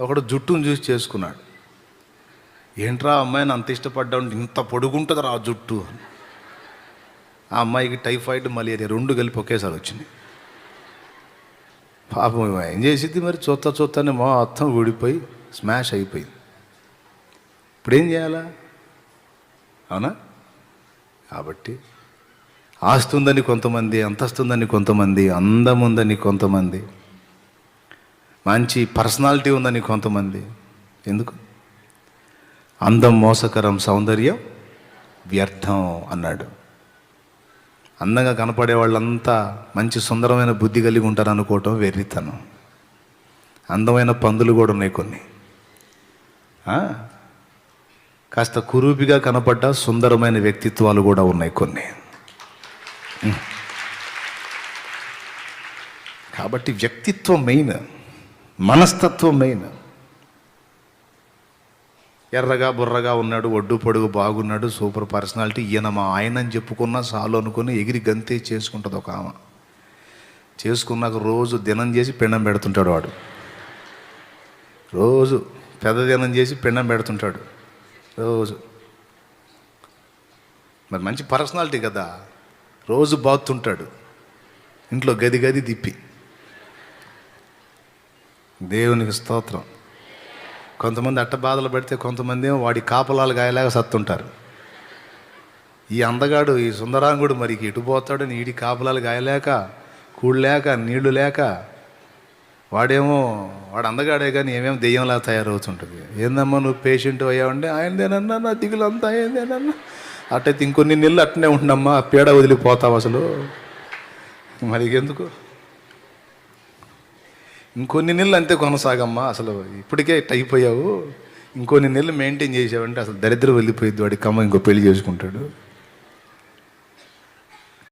ఒకడు జుట్టును చూసి చేసుకున్నాడు. ఏంట్రా అమ్మాయిని అంత ఇష్టపడ్డా, ఇంత పొడుగుంటుంది రా జుట్టు. ఆ అమ్మాయికి టైఫాయిడ్, మలేరియా రెండు కలిపి ఒకేసారి వచ్చింది. పాపం ఏం చేసింది మరి, చూస్తానే మొత్తం ఊడిపోయి స్మాష్ అయిపోయింది. ఇప్పుడు ఏం చేయాలా? అవునా? కాబట్టి ఆస్తి ఉందని కొంతమంది, అంతస్తుందని కొంతమంది, అందం ఉందని కొంతమంది, మంచి పర్సనాలిటీ ఉందని కొంతమంది. ఎందుకు? అందం మోసకరం, సౌందర్యం వ్యర్థం అన్నాడు. అందంగా కనపడే వాళ్ళంతా మంచి సుందరమైన బుద్ధి కలిగి ఉంటారు అనుకోవటం వెర్రితనం. అందమైన పందులు కూడా ఉన్నాయి కొన్ని. కాస్త కురూపిగా కనపడ్డ సుందరమైన వ్యక్తిత్వాలు కూడా ఉన్నాయి కొన్ని. కాబట్టి వ్యక్తిత్వం మెయిన్, మనస్తత్వం మెయిన్. ఎర్రగా బుర్రగా ఉన్నాడు, ఒడ్డు పొడుగు బాగున్నాడు, సూపర్ పర్సనాలిటీ, ఈయన మా ఆయన అని చెప్పుకున్నా చాలు అనుకుని ఎగిరి గంతే చేసుకుంటుంది ఒక ఆమె. చేసుకున్నాక రోజు దినం చేసి పిండం పెడుతుంటాడు వాడు. రోజు పెద్ద దినం చేసి పిండం పెడుతుంటాడు రోజు. మరి మంచి పర్సనాలిటీ కదా, రోజు బాగుతుంటాడు ఇంట్లో గది గది తిప్పి. దేవునికి స్తోత్రం. కొంతమంది అట్ట బాధలు పెడితే కొంతమంది ఏమో వాడి కాపలాలు గాయలాగా సత్తుంటారు. ఈ అందగాడు, ఈ సుందరాంగుడు మరి ఎటు పోతాడు, నీడి కాపలాలు గాయలేక, కూడలేక, నీళ్లు లేక, వాడు అందగాడే కానీ ఏమేమి దెయ్యంలా తయారవుతుంటుంది. ఏందమ్మా నువ్వు పేషెంట్ అయ్యావంటే, ఆయనదేనన్నా నా దిగులు అంతా అయిందేనన్నా. అట్టయితే ఇంకొన్ని నెలలు అట్టనే ఉండమ్మా, పీడ వదిలిపోతావు అసలు. మరి ఎందుకు ఇంకొన్ని నెలలు అంతే కొనసాగమ్మా, అసలు ఇప్పటికే అయిపోయావు, ఇంకొన్ని నెలలు మెయింటైన్ చేసావంటే అసలు దరిద్రం వెళ్ళిపోయిద్ది వాడి కమ్మ, ఇంకో పెళ్లి చేసుకుంటాడు.